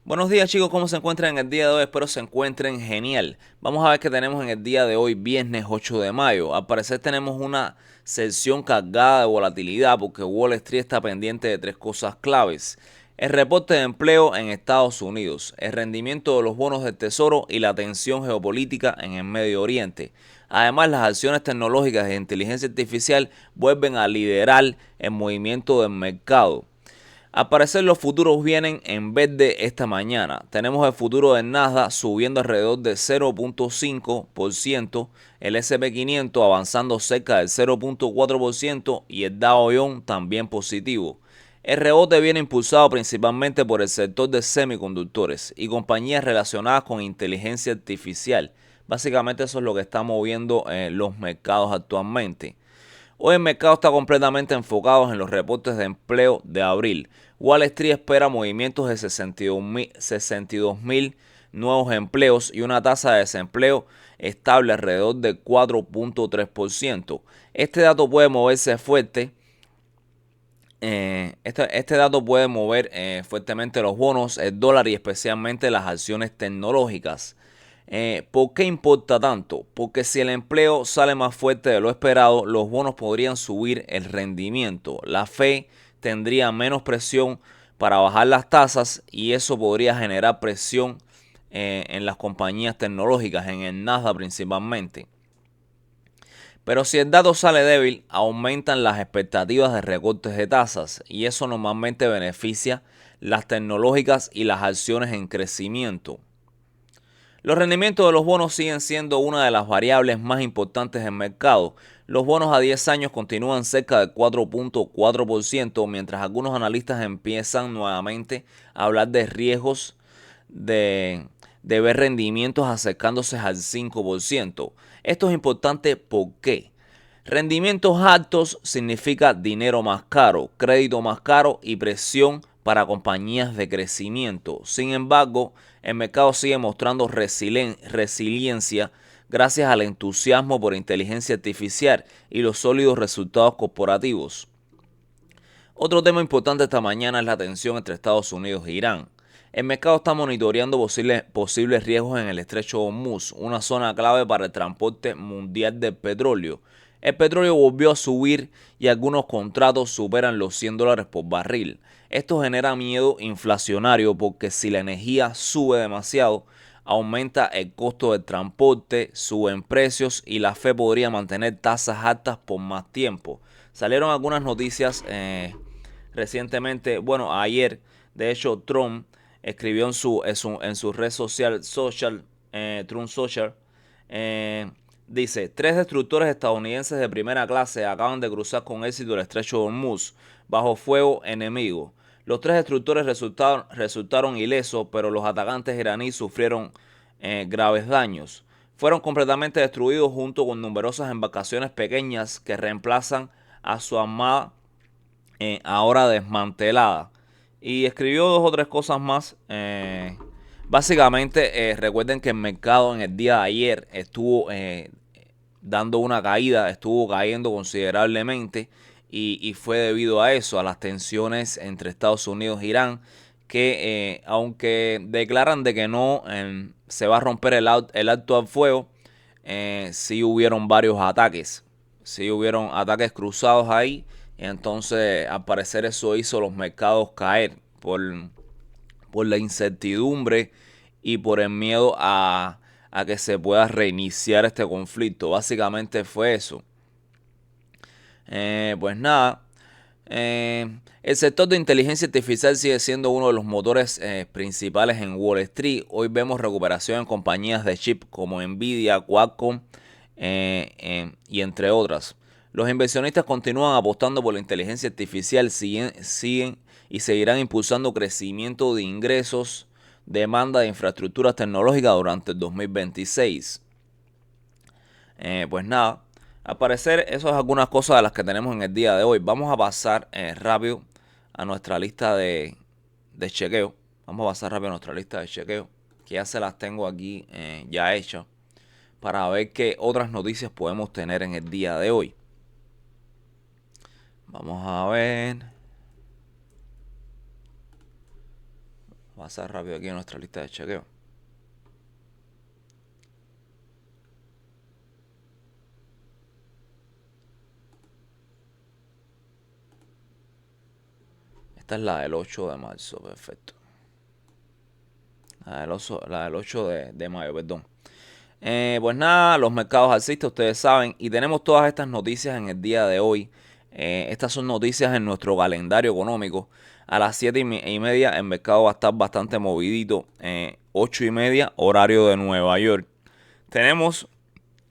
Buenos días chicos, ¿cómo se encuentran en el día de hoy? Espero se encuentren genial. Vamos a ver qué tenemos en el día de hoy, viernes 8 de mayo. Al parecer tenemos una sesión cargada de volatilidad porque Wall Street está pendiente de tres cosas claves. El reporte de empleo en Estados Unidos, el rendimiento de los bonos del Tesoro y la tensión geopolítica en el Medio Oriente. Además, las acciones tecnológicas de inteligencia artificial vuelven a liderar el movimiento del mercado. Al parecer los futuros vienen en verde esta mañana. Tenemos el futuro del Nasdaq subiendo alrededor de 0.5%, el S&P 500 avanzando cerca del 0.4% y el Dow Jones también positivo. El rebote viene impulsado principalmente por el sector de semiconductores y compañías relacionadas con inteligencia artificial. Básicamente eso es lo que está moviendo los mercados actualmente. Hoy el mercado está completamente enfocado en los reportes de empleo de abril. Wall Street espera movimientos de 62.000 nuevos empleos y una tasa de desempleo estable alrededor del 4.3%. Este dato puede moverse fuerte. Este dato puede mover fuertemente los bonos, el dólar y especialmente las acciones tecnológicas. ¿Por qué importa tanto? Porque si el empleo sale más fuerte de lo esperado, los bonos podrían subir el rendimiento. La Fed tendría menos presión para bajar las tasas y eso podría generar presión en las compañías tecnológicas, en el Nasdaq principalmente. Pero si el dato sale débil, aumentan las expectativas de recortes de tasas y eso normalmente beneficia las tecnológicas y las acciones en crecimiento. Los rendimientos de los bonos siguen siendo una de las variables más importantes en el mercado. Los bonos a 10 años continúan cerca del 4.4%, mientras algunos analistas empiezan nuevamente a hablar de riesgos de, de ver rendimientos acercándose al 5%. Esto es importante porque rendimientos altos significa dinero más caro, crédito más caro y presión para compañías de crecimiento. Sin embargo, el mercado sigue mostrando resiliencia gracias al entusiasmo por inteligencia artificial y los sólidos resultados corporativos. Otro tema importante esta mañana es la tensión entre Estados Unidos e Irán. El mercado está monitoreando posibles riesgos en el estrecho de Hormuz, una zona clave para el transporte mundial del petróleo. El petróleo volvió a subir y algunos contratos superan los $100 por barril. Esto genera miedo inflacionario porque si la energía sube demasiado, aumenta el costo del transporte, suben precios y la Fed podría mantener tasas altas por más tiempo. Salieron algunas noticias recientemente, bueno, ayer, de hecho, Trump escribió en su red social, Trump Social, eh, dice, tres destructores estadounidenses de primera clase acaban de cruzar con éxito el estrecho de Hormuz bajo fuego enemigo. Los tres destructores resultaron ilesos, pero los atacantes iraníes sufrieron graves daños. Fueron completamente destruidos junto con numerosas embarcaciones pequeñas que reemplazan a su armada ahora desmantelada. Y escribió dos o tres cosas más. Básicamente, recuerden que el mercado en el día de ayer estuvo dando una caída, estuvo cayendo considerablemente y fue debido a eso, a las tensiones entre Estados Unidos e Irán, que aunque declaran de que no se va a romper el alto al fuego, sí hubieron varios ataques, sí hubieron ataques cruzados ahí, entonces al parecer eso hizo los mercados caer por la incertidumbre y por el miedo a que se pueda reiniciar este conflicto. Básicamente fue eso. Pues nada, el sector de inteligencia artificial sigue siendo uno de los motores principales en Wall Street. Hoy vemos recuperación en compañías de chip como Nvidia, Qualcomm y entre otras. Los inversionistas continúan apostando por la inteligencia artificial, siguen y seguirán impulsando crecimiento de ingresos, demanda de infraestructuras tecnológicas durante el 2026. Pues nada, al parecer eso es algunas cosas de las que tenemos en el día de hoy. Vamos a pasar rápido a nuestra lista de chequeo. Vamos a pasar rápido a nuestra lista de chequeo, que ya se las tengo aquí ya hechas, para ver qué otras noticias podemos tener en el día de hoy. Vamos a ver. pasar rápido aquí en nuestra lista de chequeo. Esta es la del 8 de marzo, perfecto. La del 8 de mayo, perdón. Pues nada, los mercados alcistas, ustedes saben, y tenemos todas estas noticias en el día de hoy. Estas son noticias en nuestro calendario económico. A las 7:30 el mercado va a estar bastante movidito. 8:30 horario de Nueva York. Tenemos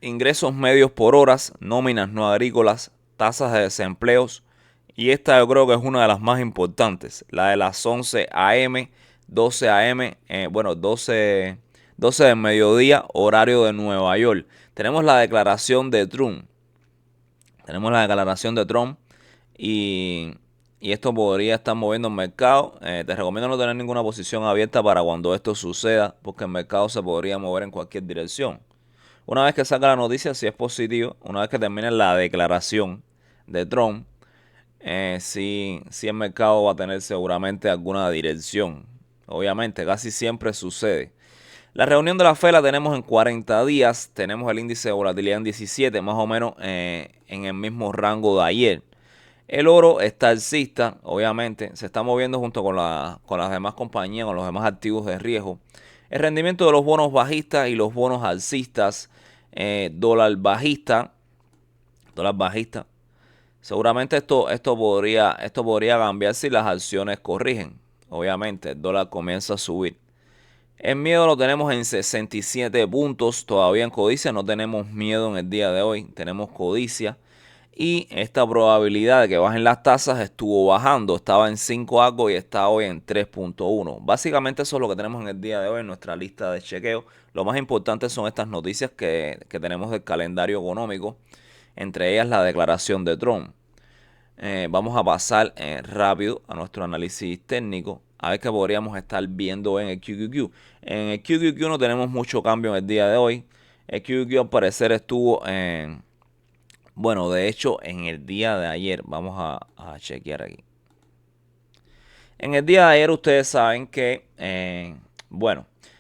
ingresos medios por horas, nóminas no agrícolas, tasas de desempleos. Y esta yo creo que es una de las más importantes, la de las 11 a.m., 12 a.m., 12 del mediodía, horario de Nueva York. Tenemos la declaración de Trump. Y, y esto podría estar moviendo el mercado. Te recomiendo no tener ninguna posición abierta para cuando esto suceda, porque el mercado se podría mover en cualquier dirección. Una vez que salga la noticia, si es positivo, una vez que termine la declaración de Trump, sí el mercado va a tener seguramente alguna dirección. Obviamente, casi siempre sucede. La reunión de la FED la tenemos en 40 días. Tenemos el índice de volatilidad en 17, más o menos en el mismo rango de ayer. El oro está alcista, obviamente, se está moviendo junto con las demás compañías, con los demás activos de riesgo. El rendimiento de los bonos bajistas y los bonos alcistas, dólar bajista. Seguramente esto podría cambiar si las acciones corrigen. Obviamente, el dólar comienza a subir. El miedo lo tenemos en 67 puntos. Todavía en codicia no tenemos miedo en el día de hoy. Tenemos codicia. Y esta probabilidad de que bajen las tasas estuvo bajando. Estaba en 5 algo y está hoy en 3.1. Básicamente eso es lo que tenemos en el día de hoy en nuestra lista de chequeo. Lo más importante son estas noticias que tenemos del calendario económico. Entre ellas la declaración de Trump. Vamos a pasar rápido a nuestro análisis técnico. A ver qué podríamos estar viendo en el QQQ. En el QQQ no tenemos mucho cambio en el día de hoy. El QQQ al parecer estuvo en... Bueno, de hecho, en el día de ayer, vamos a chequear aquí. En el día de ayer ustedes saben que,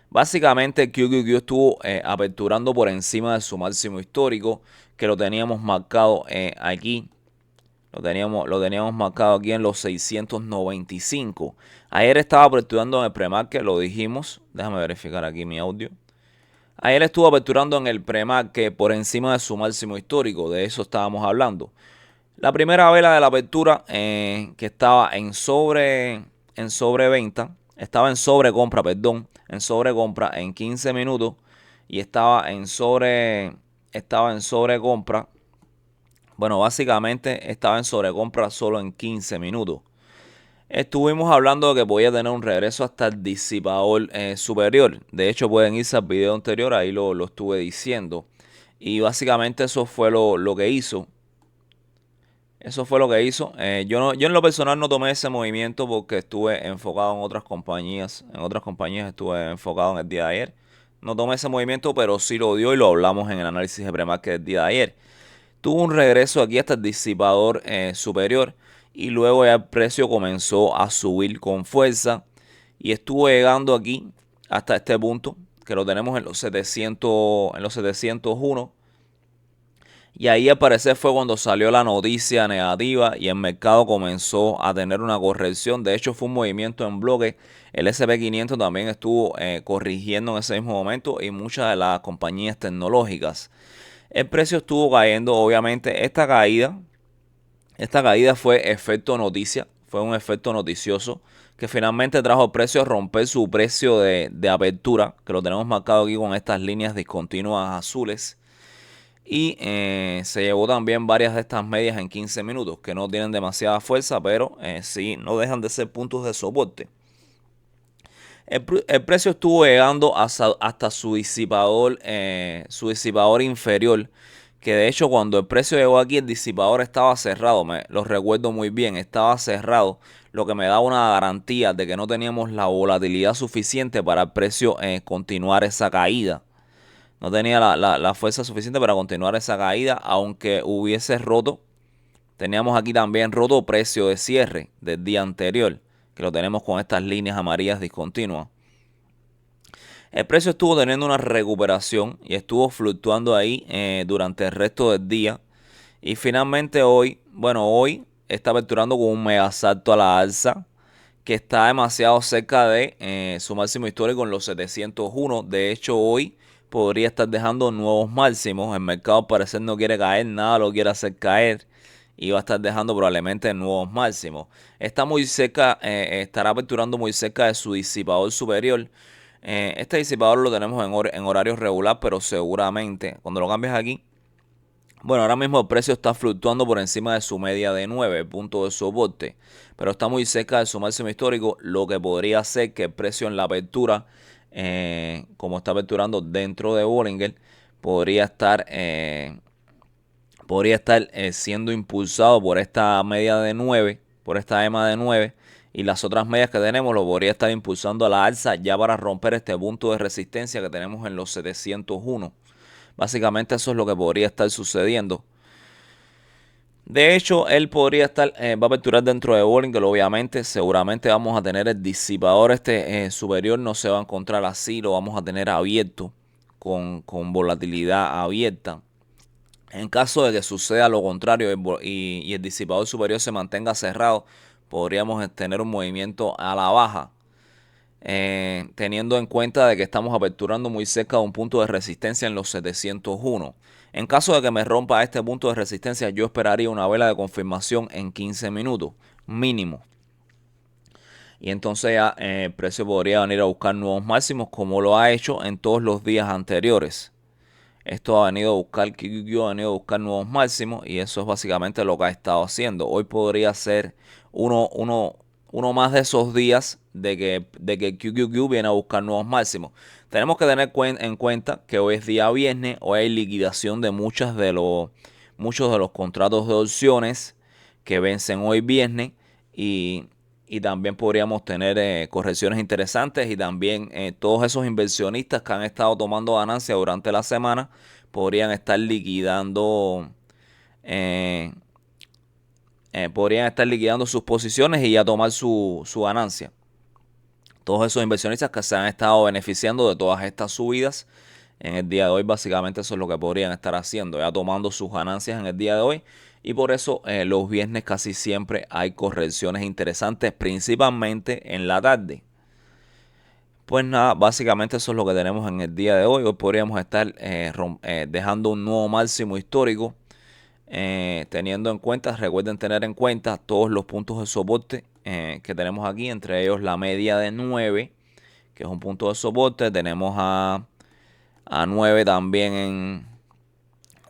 básicamente el QQQ estuvo aperturando por encima de su máximo histórico, que lo teníamos marcado aquí. Lo teníamos marcado aquí en los 695. Ayer estaba aperturando en el premarket, lo dijimos. Déjame verificar aquí mi audio. Ayer estuvo aperturando en el premarket por encima de su máximo histórico. De eso estábamos hablando. La primera vela de la apertura que estaba en sobreventa. Estaba en sobrecompra, perdón. En sobrecompra en 15 minutos. Y estaba en sobrecompra. Bueno, básicamente estaba en sobrecompra solo en 15 minutos. Estuvimos hablando de que podía tener un regreso hasta el disipador superior. De hecho, pueden irse al video anterior, ahí lo estuve diciendo. Y básicamente eso fue lo que hizo. Yo en lo personal no tomé ese movimiento porque estuve enfocado en otras compañías. En otras compañías estuve enfocado en el día de ayer. No tomé ese movimiento, pero sí lo dio y lo hablamos en el análisis de premarket del día de ayer. Tuvo un regreso aquí hasta el disipador superior y luego ya el precio comenzó a subir con fuerza y estuvo llegando aquí hasta este punto que lo tenemos en los 701 y ahí al parecer fue cuando salió la noticia negativa y el mercado comenzó a tener una corrección. De hecho fue un movimiento en bloque. El S&P 500 también estuvo corrigiendo en ese mismo momento y muchas de las compañías tecnológicas. El precio estuvo cayendo, obviamente. Esta caída fue efecto noticia, fue un efecto noticioso que finalmente trajo el precio a romper su precio de apertura, que lo tenemos marcado aquí con estas líneas discontinuas azules. Y se llevó también varias de estas medias en 15 minutos, que no tienen demasiada fuerza, pero sí no dejan de ser puntos de soporte. El precio estuvo llegando hasta su disipador inferior, que de hecho cuando el precio llegó aquí el disipador estaba cerrado, lo recuerdo muy bien, estaba cerrado, lo que me da una garantía de que no teníamos la volatilidad suficiente para el precio continuar esa caída. No tenía la fuerza suficiente para continuar esa caída, aunque hubiese roto. Teníamos aquí también roto precio de cierre del día anterior, que lo tenemos con estas líneas amarillas discontinuas. El precio estuvo teniendo una recuperación y estuvo fluctuando ahí durante el resto del día. Y finalmente hoy está aperturando con un mega salto a la alza que está demasiado cerca de su máximo histórico en los 701. De hecho, hoy podría estar dejando nuevos máximos. El mercado al parecer no quiere caer, nada lo quiere hacer caer y va a estar dejando probablemente nuevos máximos. Está muy cerca, estará aperturando muy cerca de su disipador superior. Este disipador lo tenemos en horario regular, pero seguramente cuando lo cambies aquí, bueno, ahora mismo el precio está fluctuando por encima de su media de 9 puntos de soporte, pero está muy cerca de su máximo histórico, lo que podría hacer que el precio en la apertura, como está aperturando dentro de Bollinger, podría estar siendo impulsado por esta media de 9, por esta EMA de 9, y las otras medias que tenemos lo podría estar impulsando a la alza ya para romper este punto de resistencia que tenemos en los 701. Básicamente eso es lo que podría estar sucediendo. De hecho, él podría estar, va a aperturar dentro de Bollinger, obviamente. Seguramente vamos a tener el disipador superior, no se va a encontrar así, lo vamos a tener abierto, con volatilidad abierta. En caso de que suceda lo contrario y el disipador superior se mantenga cerrado, podríamos tener un movimiento a la baja, teniendo en cuenta de que estamos aperturando muy cerca de un punto de resistencia en los 701. En caso de que me rompa este punto de resistencia, yo esperaría una vela de confirmación en 15 minutos mínimo. Y entonces ya el precio podría venir a buscar nuevos máximos como lo ha hecho en todos los días anteriores. Esto ha venido a buscar, QQQ ha venido a buscar nuevos máximos y eso es básicamente lo que ha estado haciendo. Hoy podría ser uno más de esos días de que QQQ viene a buscar nuevos máximos. Tenemos que tener en cuenta que hoy es día viernes, hoy hay liquidación de muchos de los contratos de opciones que vencen hoy viernes y también podríamos tener correcciones interesantes y también todos esos inversionistas que han estado tomando ganancias durante la semana podrían estar eh, liquidando sus posiciones y ya tomar su ganancia. Todos esos inversionistas que se han estado beneficiando de todas estas subidas en el día de hoy, básicamente eso es lo que podrían estar haciendo, ya tomando sus ganancias en el día de hoy. Y por eso los viernes casi siempre hay correcciones interesantes, principalmente en la tarde. Pues nada, básicamente eso es lo que tenemos en el día de hoy. Hoy podríamos estar dejando un nuevo máximo histórico, teniendo en cuenta, recuerden tener en cuenta todos los puntos de soporte que tenemos aquí, entre ellos la media de 9, que es un punto de soporte. Tenemos a 9 también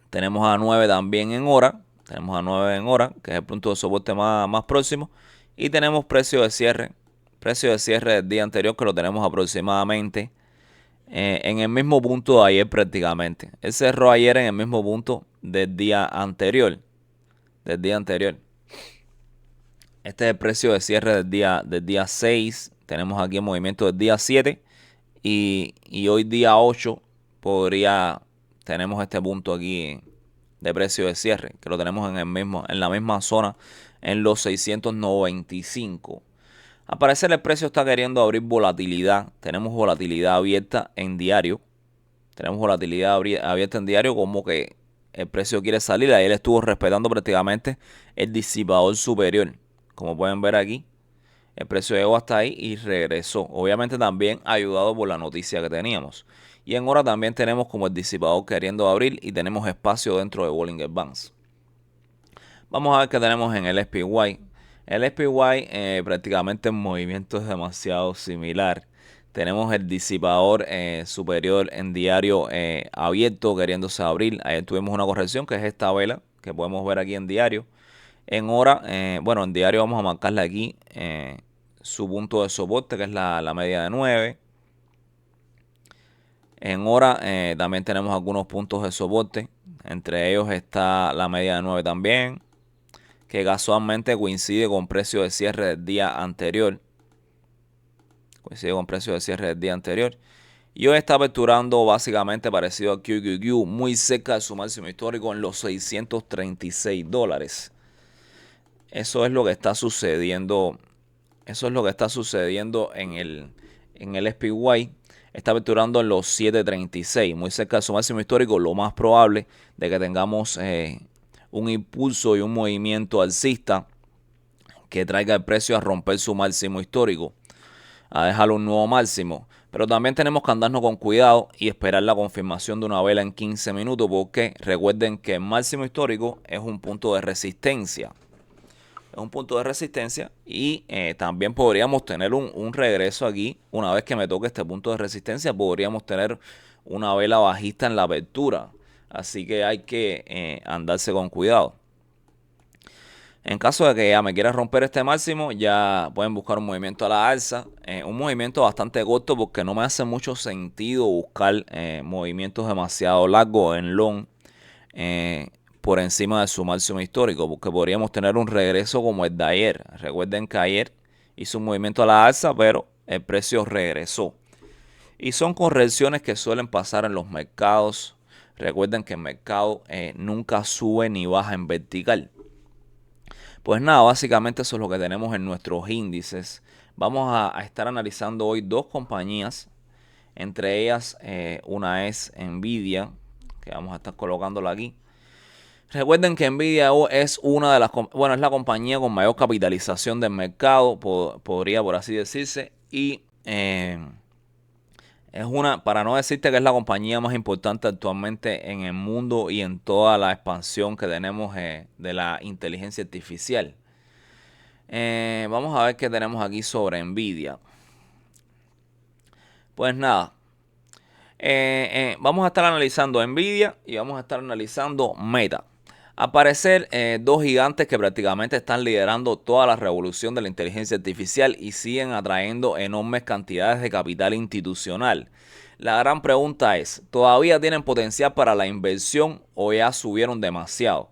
tenemos a 9 también en hora. Tenemos a 9 en hora, que es el punto de soporte más próximo. Y tenemos precio de cierre. Precio de cierre del día anterior, que lo tenemos aproximadamente en el mismo punto de ayer prácticamente. Él cerró ayer en el mismo punto del día anterior. Este es el precio de cierre del día 6. Tenemos aquí el movimiento del día 7. Y hoy día 8 tenemos este punto aquí de precio de cierre, que lo tenemos en la misma zona, en los 695. Al parecer el precio está queriendo abrir volatilidad. Tenemos volatilidad abierta en diario. Como que el precio quiere salir. Ahí él estuvo respetando prácticamente el disipador superior. Como pueden ver aquí, el precio llegó hasta ahí y regresó. Obviamente también ayudado por la noticia que teníamos. Y en hora también tenemos como el disipador queriendo abrir y tenemos espacio dentro de Bollinger Bands. Vamos a ver qué tenemos en el SPY. El SPY prácticamente el movimiento es demasiado similar. Tenemos el disipador superior en diario abierto queriéndose abrir. Ayer tuvimos una corrección que es esta vela que podemos ver aquí en diario. En hora, en diario vamos a marcarle aquí su punto de soporte, que es la media de 9. En hora también tenemos algunos puntos de soporte. Entre ellos está la media de 9 también, que casualmente coincide con precio de cierre del día anterior. Y hoy está aperturando básicamente parecido a QQQ, muy cerca de su máximo histórico en los $636. Eso es lo que está sucediendo Eso es lo que está sucediendo en el SPY. Está aperturando en los 7.36, muy cerca de su máximo histórico. Lo más probable de que tengamos un impulso y un movimiento alcista que traiga el precio a romper su máximo histórico, a dejar un nuevo máximo. Pero también tenemos que andarnos con cuidado y esperar la confirmación de una vela en 15 minutos, porque recuerden que el máximo histórico es un punto de resistencia. Es un punto de resistencia y también podríamos tener un regreso aquí. Una vez que me toque este punto de resistencia, podríamos tener una vela bajista en la apertura. Así que hay que andarse con cuidado. En caso de que ya me quiera romper este máximo, ya pueden buscar un movimiento a la alza. Un movimiento bastante corto, porque no me hace mucho sentido buscar movimientos demasiado largos en long por encima de su máximo histórico, porque podríamos tener un regreso como el de ayer. Recuerden que ayer hizo un movimiento a la alza, pero el precio regresó. Y son correcciones que suelen pasar en los mercados. Recuerden que el mercado nunca sube ni baja en vertical. Pues nada, básicamente eso es lo que tenemos en nuestros índices. Vamos a estar analizando hoy dos compañías. Entre ellas, una es Nvidia, que vamos a estar colocándola aquí. Recuerden que Nvidia es una de las, bueno, es la compañía con mayor capitalización del mercado, podría por así decirse, y es una, para no decirte que es la compañía más importante actualmente en el mundo y en toda la expansión que tenemos de la inteligencia artificial. Vamos a ver qué tenemos aquí sobre Nvidia. Pues nada, vamos a estar analizando Nvidia y vamos a estar analizando Meta. Al parecer, dos gigantes que prácticamente están liderando toda la revolución de la inteligencia artificial y siguen atrayendo enormes cantidades de capital institucional. La gran pregunta es, ¿todavía tienen potencial para la inversión o ya subieron demasiado?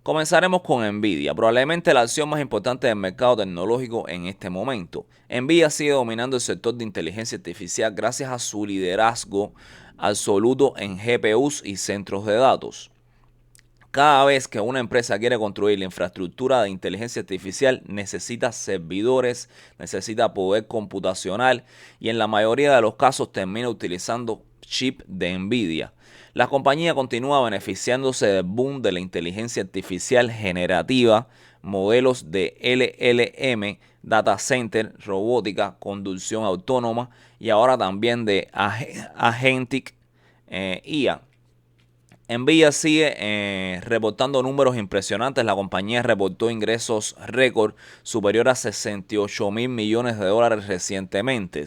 Comenzaremos con Nvidia, probablemente la acción más importante del mercado tecnológico en este momento. Nvidia sigue dominando el sector de inteligencia artificial gracias a su liderazgo absoluto en GPUs y centros de datos. Cada vez que una empresa quiere construir la infraestructura de inteligencia artificial, necesita servidores, necesita poder computacional y en la mayoría de los casos termina utilizando chip de Nvidia. La compañía continúa beneficiándose del boom de la inteligencia artificial generativa, modelos de LLM, data center, robótica, conducción autónoma y ahora también de agentic IA. Nvidia sigue reportando números impresionantes. La compañía reportó ingresos récord superior a 68 mil millones de dólares recientemente,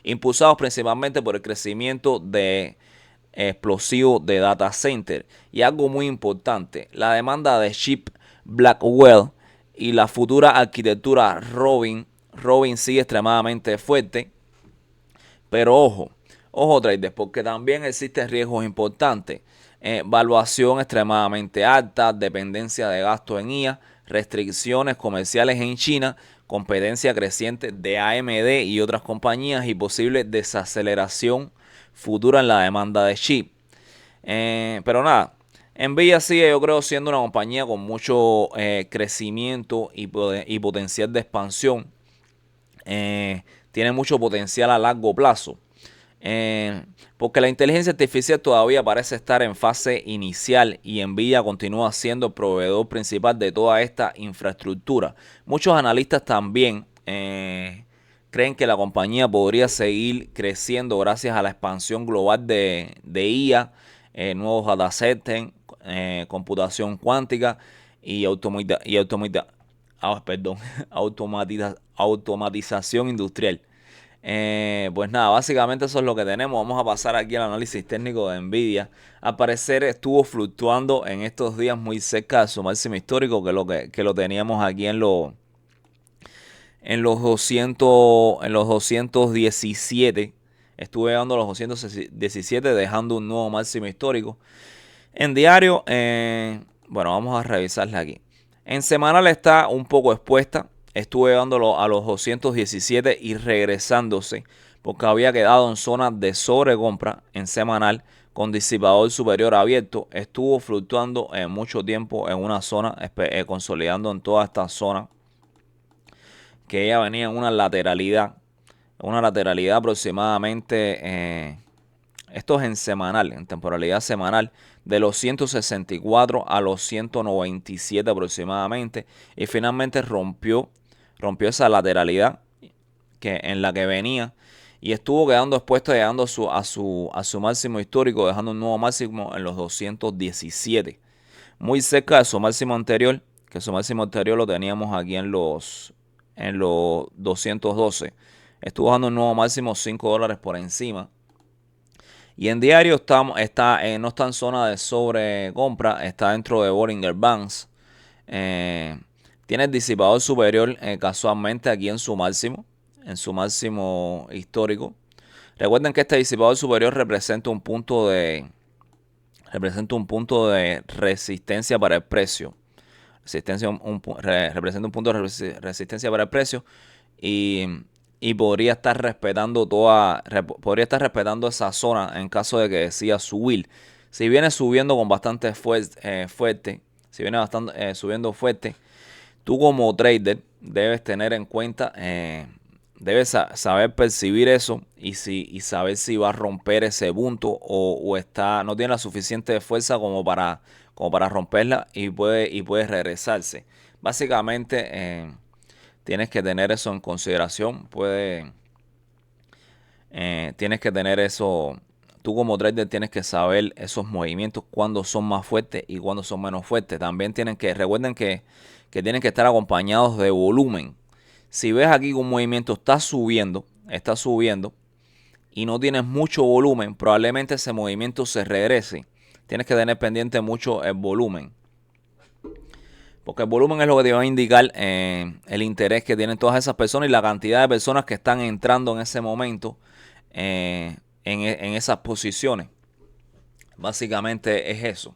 impulsados principalmente por el crecimiento explosivo de data center. Y algo muy importante, la demanda de chip Blackwell y la futura arquitectura Robin sigue extremadamente fuerte. Pero ojo traders, porque también existen riesgos importantes. Valuación extremadamente alta, dependencia de gasto en IA, restricciones comerciales en China, competencia creciente de AMD y otras compañías y posible desaceleración futura en la demanda de chip. Pero nada, Nvidia sigue, yo creo, siendo una compañía con mucho crecimiento y potencial de expansión. Tiene mucho potencial a largo plazo. Porque la inteligencia artificial todavía parece estar en fase inicial y Nvidia continúa siendo el proveedor principal de toda esta infraestructura. Muchos analistas también creen que la compañía podría seguir creciendo gracias a la expansión global de IA, nuevos datacetes, computación cuántica y automatización industrial. Pues nada, básicamente eso es lo que tenemos. Vamos a pasar aquí al análisis técnico de Nvidia. Al parecer estuvo fluctuando en estos días muy cerca de su máximo histórico, que lo teníamos aquí en los 217. Estuve llegando a los 217, dejando un nuevo máximo histórico. En diario, bueno, vamos a revisarla aquí. En semanal está un poco expuesta. Estuve llevándolo a los 217 y regresándose porque había quedado en zona de sobrecompra en semanal con disipador superior abierto. Estuvo fluctuando mucho tiempo en una zona, consolidando en toda esta zona que ella venía en una lateralidad aproximadamente, esto es en semanal, en temporalidad semanal, de los 164 a los 197 aproximadamente, y finalmente rompió esa lateralidad en la que venía, y estuvo quedando expuesto, llegando a su máximo histórico, dejando un nuevo máximo en los 217, muy cerca de su máximo anterior, que su máximo anterior lo teníamos aquí en los 212. Estuvo dando un nuevo máximo $5 por encima. Y en diario no está en zona de sobrecompra, está dentro de Bollinger Bands. Tiene el disipador superior casualmente aquí en su máximo histórico. Recuerden que este disipador superior representa un punto de resistencia para el precio. Representa un punto de resistencia para el precio, y, y podría estar podría estar respetando esa zona en caso de que decida subir. Si viene subiendo con bastante fuerte, si viene subiendo fuerte, tú como trader debes tener en cuenta, debes saber percibir eso, y saber si va a romper ese punto, o no tiene la suficiente fuerza como para romperla, y puede regresarse. Básicamente, tienes que tener eso en consideración. Tienes que tener eso. Tú como trader tienes que saber esos movimientos, cuándo son más fuertes y cuándo son menos fuertes. También recuerden que tienen que estar acompañados de volumen. Si ves aquí que un movimiento está subiendo y no tienes mucho volumen, probablemente ese movimiento se regrese. Tienes que tener pendiente mucho el volumen, porque el volumen es lo que te va a indicar el interés que tienen todas esas personas y la cantidad de personas que están entrando en ese momento en esas posiciones. Básicamente es eso.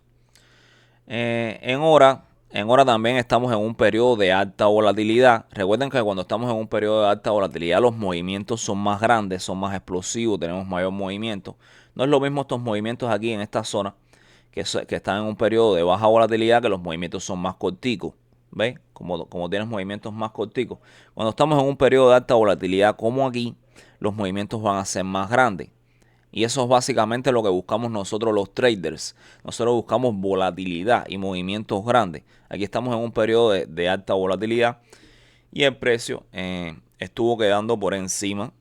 En hora también estamos en un periodo de alta volatilidad. Recuerden que cuando estamos en un periodo de alta volatilidad, los movimientos son más grandes, son más explosivos, tenemos mayor movimiento. No es lo mismo estos movimientos aquí en esta zona, que están en un periodo de baja volatilidad, que los movimientos son más corticos. ¿Veis? Como tienes movimientos más corticos. Cuando estamos en un periodo de alta volatilidad como aquí, los movimientos van a ser más grandes. Y eso es básicamente lo que buscamos nosotros los traders. Nosotros buscamos volatilidad y movimientos grandes. Aquí estamos en un periodo de alta volatilidad, y el precio estuvo quedando por encima.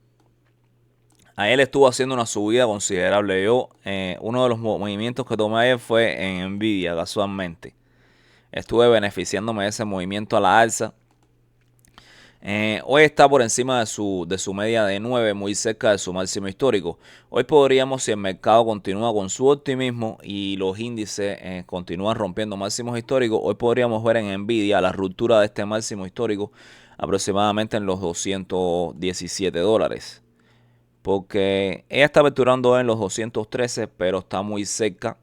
A él estuvo haciendo una subida considerable. Uno de los movimientos que tomé ayer fue en Nvidia, casualmente. Estuve beneficiándome de ese movimiento a la alza. Hoy está por encima de su media de 9, muy cerca de su máximo histórico. Hoy podríamos, si el mercado continúa con su optimismo y los índices continúan rompiendo máximos históricos, hoy podríamos ver en Nvidia la ruptura de este máximo histórico aproximadamente en los $217. Porque ella está aperturando en los 213, pero está muy cerca.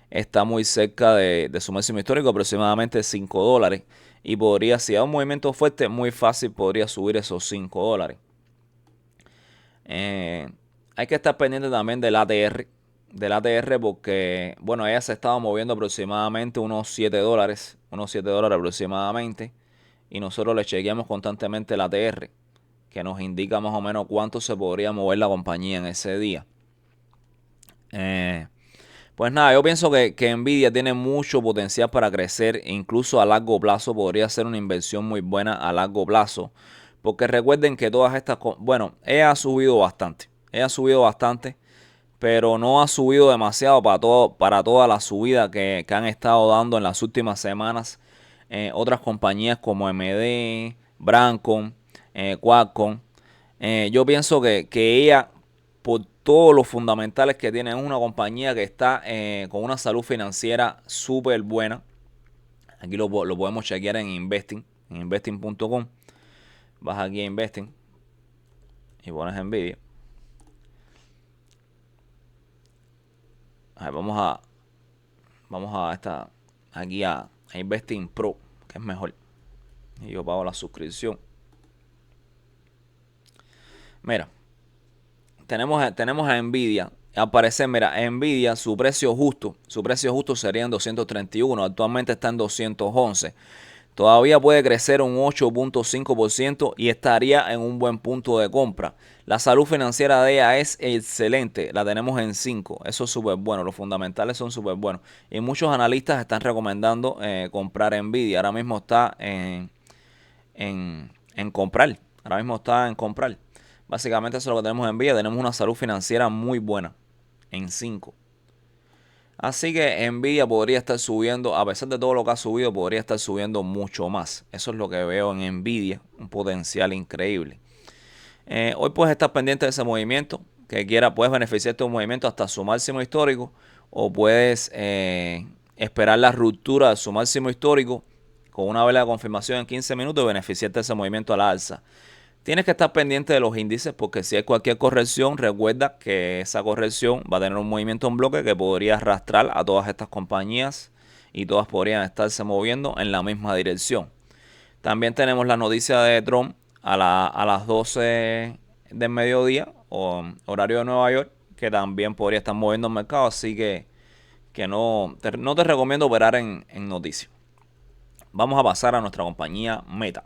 Está muy cerca de su máximo histórico, aproximadamente $5. Y si da un movimiento fuerte, muy fácil podría subir esos $5. Hay que estar pendiente también del ATR, porque, bueno, ella se estaba moviendo aproximadamente unos $7, unos $7 aproximadamente. Y nosotros le chequeamos constantemente el ATR, que nos indica más o menos cuánto se podría mover la compañía en ese día. Pues nada, yo pienso que Nvidia tiene mucho potencial para crecer, e incluso a largo plazo podría ser una inversión muy buena a largo plazo. Porque recuerden que todas estas, bueno, ella ha subido bastante, pero no ha subido demasiado para toda la subida que han estado dando en las últimas semanas otras compañías como AMD, Broadcom, Qualcomm. Yo pienso que ella, por todos los fundamentales que tiene, es una compañía que está con una salud financiera súper buena. Aquí lo podemos chequear en investing.com. Vas aquí a Investing y pones Nvidia. Vamos aquí a Investing Pro, que es mejor. Y yo pago la suscripción. Mira, tenemos a Nvidia. Aparece, mira, Nvidia, su precio justo sería en 231. Actualmente está en 211. Todavía puede crecer un 8.5% y estaría en un buen punto de compra. La salud financiera de ella es excelente, la tenemos en 5. Eso es súper bueno, los fundamentales son súper buenos. Y muchos analistas están recomendando comprar Nvidia. Ahora mismo está en comprar. Ahora mismo está en comprar. Básicamente eso es lo que tenemos en Nvidia. Tenemos una salud financiera muy buena en 5. Así que Nvidia podría estar subiendo, a pesar de todo lo que ha subido, podría estar subiendo mucho más. Eso es lo que veo en Nvidia, un potencial increíble. Hoy puedes estar pendiente de ese movimiento, puedes beneficiarte de un movimiento hasta su máximo histórico, o puedes esperar la ruptura de su máximo histórico con una vela de confirmación en 15 minutos y beneficiarte de ese movimiento a la alza. Tienes que estar pendiente de los índices porque si hay cualquier corrección, recuerda que esa corrección va a tener un movimiento en bloque que podría arrastrar a todas estas compañías y todas podrían estarse moviendo en la misma dirección. También tenemos la noticia de Trump a las 12 del mediodía, o horario de Nueva York, que también podría estar moviendo el mercado, así que no te recomiendo operar en noticias. Vamos a pasar a nuestra compañía Meta.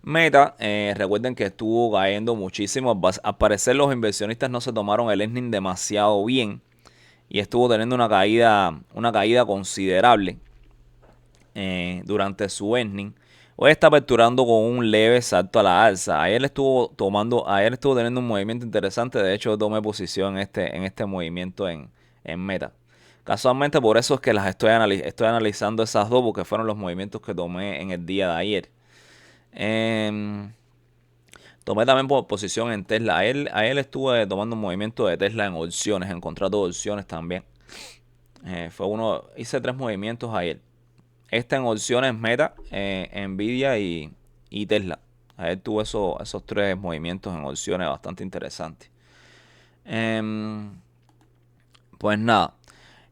Meta, recuerden que estuvo cayendo muchísimo. Al parecer los inversionistas no se tomaron el earning demasiado bien y estuvo teniendo una caída considerable durante su earning. Hoy está aperturando con un leve salto a la alza. Ayer estuvo teniendo un movimiento interesante. De hecho, yo tomé posición en este movimiento en Meta. Casualmente por eso es que estoy analizando esas dos, porque fueron los movimientos que tomé en el día de ayer. Tomé también posición en Tesla. A él estuve tomando un movimiento de Tesla en opciones, en contratos de opciones también. Hice 3 movimientos ayer. En opciones Meta, Nvidia y Tesla. Ayer tuve esos 3 movimientos en opciones bastante interesantes. Pues nada.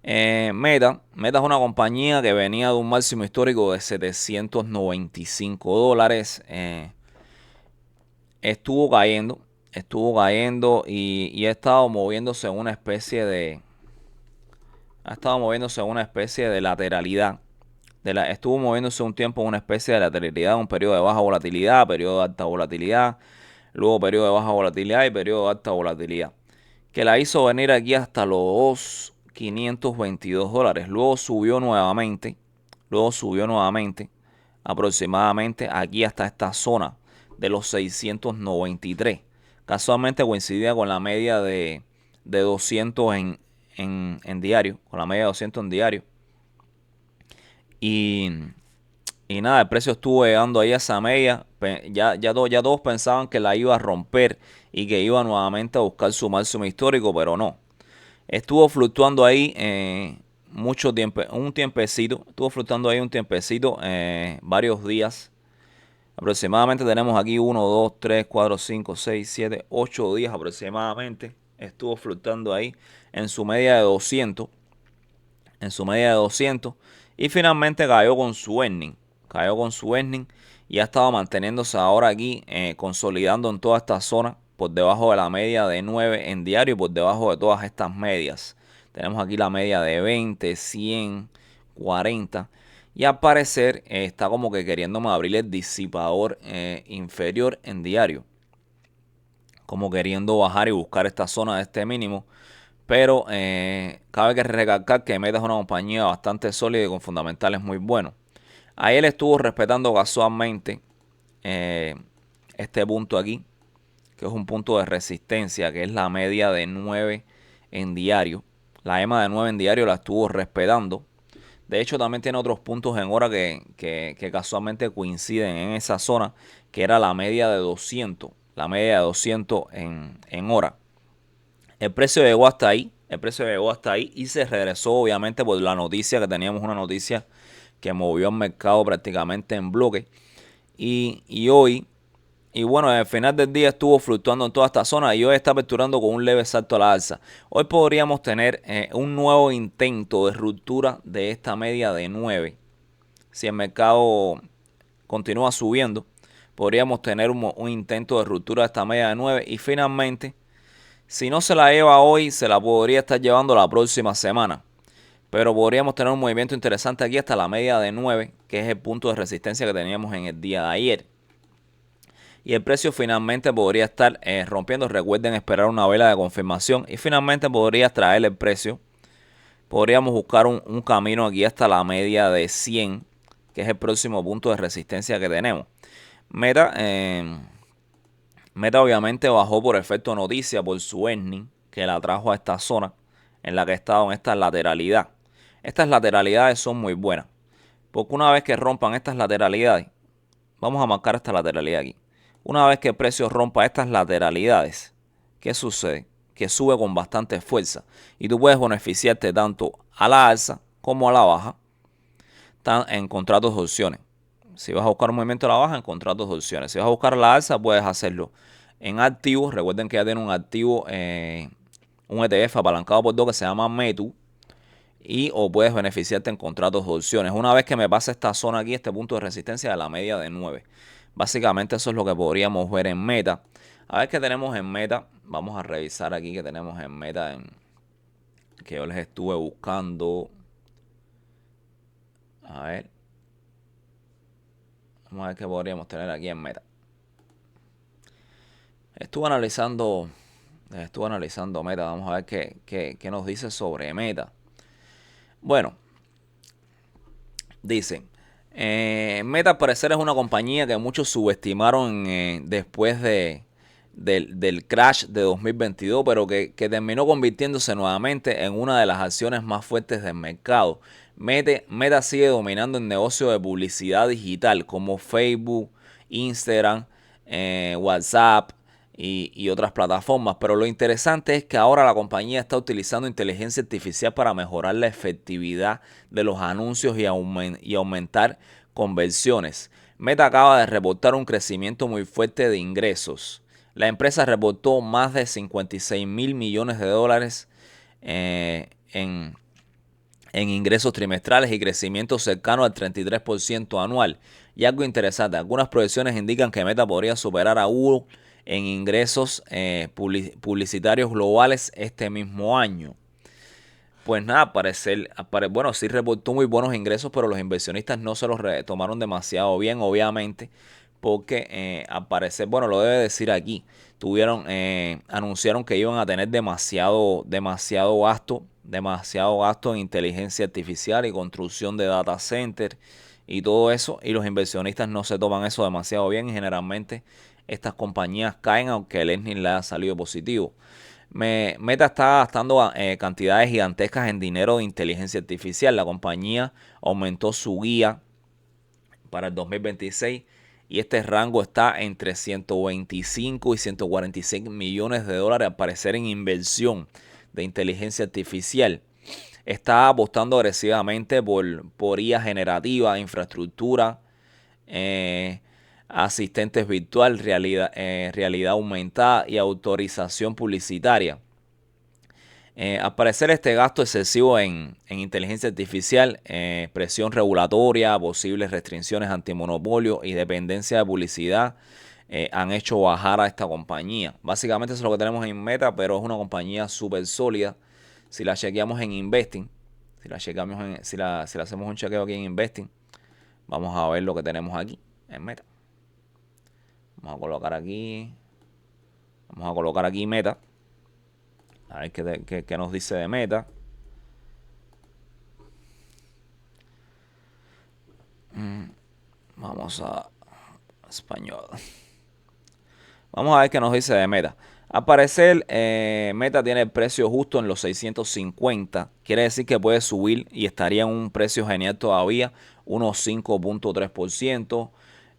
Meta es una compañía que venía de un máximo histórico de $795. Estuvo cayendo y ha estado moviéndose en una especie de lateralidad. Estuvo moviéndose un tiempo en una especie de lateralidad, un periodo de baja volatilidad, periodo de alta volatilidad, luego periodo de baja volatilidad y periodo de alta volatilidad, que la hizo venir aquí hasta los $522. Luego subió nuevamente aproximadamente aquí hasta esta zona de los 693. Casualmente coincidía con la media de 200 en diario, con la media de 200 en diario. Y nada, el precio estuvo llegando ahí a esa media. Ya todos pensaban que la iba a romper y que iba nuevamente a buscar su máximo histórico, pero no. Estuvo fluctuando ahí mucho tiempo, un tiempecito. Estuvo fluctuando ahí un tiempecito, varios días. Aproximadamente tenemos aquí 1, 2, 3, 4, 5, 6, 7, 8 días aproximadamente. Estuvo fluctuando ahí en su media de 200. Y finalmente cayó con su earning. Y ha estado manteniéndose ahora aquí, consolidando en toda esta zona, por debajo de la media de 9 en diario y por debajo de todas estas medias. Tenemos aquí la media de 20, 100, 40. Y al parecer está como que queriéndome abrir el disipador inferior en diario. Como queriendo bajar y buscar esta zona de este mínimo. Pero cabe que recalcar que Meta es una compañía bastante sólida y con fundamentales muy buenos. Ayer estuvo respetando casualmente este punto aquí, que es un punto de resistencia, que es la media de 9 en diario. La EMA de 9 en diario la estuvo respetando. De hecho, también tiene otros puntos en hora que casualmente coinciden en esa zona, que era la media de 200. La media de 200 en hora. El precio llegó hasta ahí. Y se regresó, obviamente, por la noticia que teníamos, una noticia que movió el mercado prácticamente en bloque. Y hoy, y bueno, al final del día estuvo fluctuando en toda esta zona y hoy está aperturando con un leve salto a la alza. Hoy podríamos tener un nuevo intento de ruptura de esta media de 9. Si el mercado continúa subiendo, podríamos tener un intento de ruptura de esta media de 9 y finalmente, si no se la lleva hoy, se la podría estar llevando la próxima semana. Pero podríamos tener un movimiento interesante aquí hasta la media de 9, que es el punto de resistencia que teníamos en el día de ayer. Y el precio finalmente podría estar rompiendo. Recuerden esperar una vela de confirmación y finalmente podría traer el precio. Podríamos buscar un camino aquí hasta la media de 100, que es el próximo punto de resistencia que tenemos. Meta obviamente bajó por efecto noticia, por su earning, que la trajo a esta zona en la que ha estado en esta lateralidad. Estas lateralidades son muy buenas, porque una vez que rompan estas lateralidades, vamos a marcar esta lateralidad aquí. Una vez que el precio rompa estas lateralidades, ¿qué sucede? Que sube con bastante fuerza y tú puedes beneficiarte tanto a la alza como a la baja en contratos de opciones. Si vas a buscar un movimiento a la baja, en contratos de opciones. Si vas a buscar la alza, puedes hacerlo en activos. Recuerden que ya tiene un activo, un ETF apalancado por 2 que se llama METU. O puedes beneficiarte en contratos de opciones. Una vez que me pase esta zona aquí, este punto de resistencia de la media de 9. Básicamente eso es lo que podríamos ver en Meta. A ver qué tenemos en Meta. Vamos a revisar aquí que tenemos en Meta. Que yo les estuve buscando. A ver. Vamos a ver qué podríamos tener aquí en Meta. Estuve analizando Meta. Vamos a ver qué nos dice sobre Meta. Bueno, dice, Meta al parecer es una compañía que muchos subestimaron después del crash de 2022, pero que terminó convirtiéndose nuevamente en una de las acciones más fuertes del mercado. Meta sigue dominando el negocio de publicidad digital como Facebook, Instagram, WhatsApp y otras plataformas. Pero lo interesante es que ahora la compañía está utilizando inteligencia artificial para mejorar la efectividad de los anuncios y aumentar conversiones. Meta acaba de reportar un crecimiento muy fuerte de ingresos. La empresa reportó más de 56 mil millones de dólares en ingresos trimestrales y crecimiento cercano al 33% anual. Y algo interesante, algunas proyecciones indican que Meta podría superar a Google en ingresos publicitarios globales este mismo año. Pues nada, bueno, sí reportó muy buenos ingresos, pero los inversionistas no se los tomaron demasiado bien, obviamente, porque al parecer, bueno, lo debe decir aquí, anunciaron que iban a tener demasiado gasto en inteligencia artificial y construcción de data center y todo eso, y los inversionistas no se toman eso demasiado bien y generalmente estas compañías caen aunque el earning le haya salido positivo. Meta está gastando cantidades gigantescas en dinero de inteligencia artificial. La compañía aumentó su guía para el 2026 y este rango está entre 125 y 146 millones de dólares al parecer en inversión de inteligencia artificial. Está apostando agresivamente por IA generativa, infraestructura, asistentes virtual, realidad aumentada y autorización publicitaria. Al parecer este gasto excesivo en inteligencia artificial, presión regulatoria, posibles restricciones antimonopolio y dependencia de publicidad han hecho bajar a esta compañía. Básicamente eso es lo que tenemos en Meta, pero es una compañía súper sólida. Si la chequeamos en Investing, si la hacemos un chequeo aquí en Investing, vamos a ver lo que tenemos aquí en Meta. Vamos a colocar aquí Meta. A ver qué nos dice de Meta. Vamos a español. Vamos a ver qué nos dice de Meta. Al parecer, Meta tiene el precio justo en los 650. Quiere decir que puede subir y estaría en un precio genial todavía, unos 5.3%.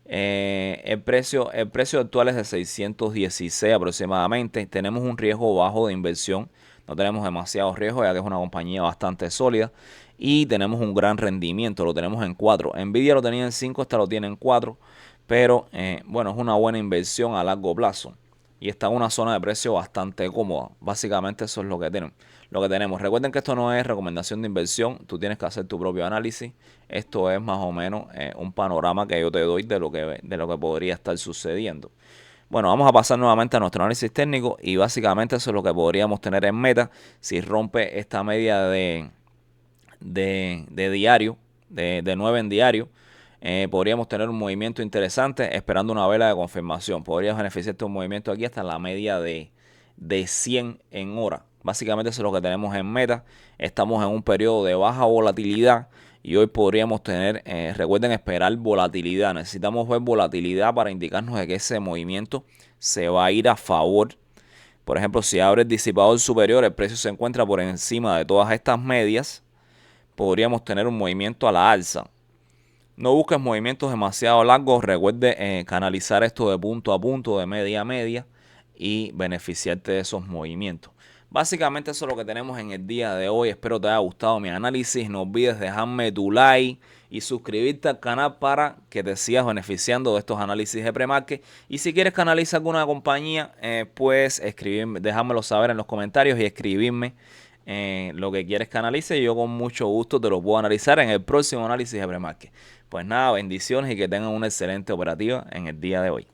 El precio actual es de 616 aproximadamente. Tenemos un riesgo bajo de inversión. No tenemos demasiado riesgo ya que es una compañía bastante sólida. Y tenemos un gran rendimiento. Lo tenemos en 4. Nvidia lo tenía en 5, esta lo tiene en 4. Pero bueno, es una buena inversión a largo plazo. Y está en una zona de precio bastante cómoda. Básicamente eso es lo que tenemos. Recuerden que esto no es recomendación de inversión. Tú tienes que hacer tu propio análisis. Esto es más o menos un panorama que yo te doy de lo que podría estar sucediendo. Bueno, vamos a pasar nuevamente a nuestro análisis técnico. Y básicamente eso es lo que podríamos tener en Meta. Si rompe esta media de diario, de 9 en diario, podríamos tener un movimiento interesante esperando una vela de confirmación. Podrías beneficiarte un movimiento aquí hasta la media de 100 en hora. Básicamente eso es lo que tenemos en meta. Estamos en un periodo de baja volatilidad y hoy podríamos tener, recuerden, esperar volatilidad. Necesitamos ver volatilidad para indicarnos de que ese movimiento se va a ir a favor. Por ejemplo, si abre el disipador superior, el precio se encuentra por encima de todas estas medias, podríamos tener un movimiento a la alza. No busques movimientos demasiado largos. Recuerde canalizar esto de punto a punto, de media a media, y beneficiarte de esos movimientos. Básicamente eso es lo que tenemos en el día de hoy. Espero te haya gustado mi análisis. No olvides dejarme tu like y suscribirte al canal para que te sigas beneficiando de estos análisis de premarket. Y si quieres que analice alguna compañía, pues escribirme, déjamelo saber en los comentarios y escribirme lo que quieres que analice. Y yo con mucho gusto te lo puedo analizar en el próximo análisis de premarket. Pues nada, bendiciones y que tengan una excelente operativa en el día de hoy.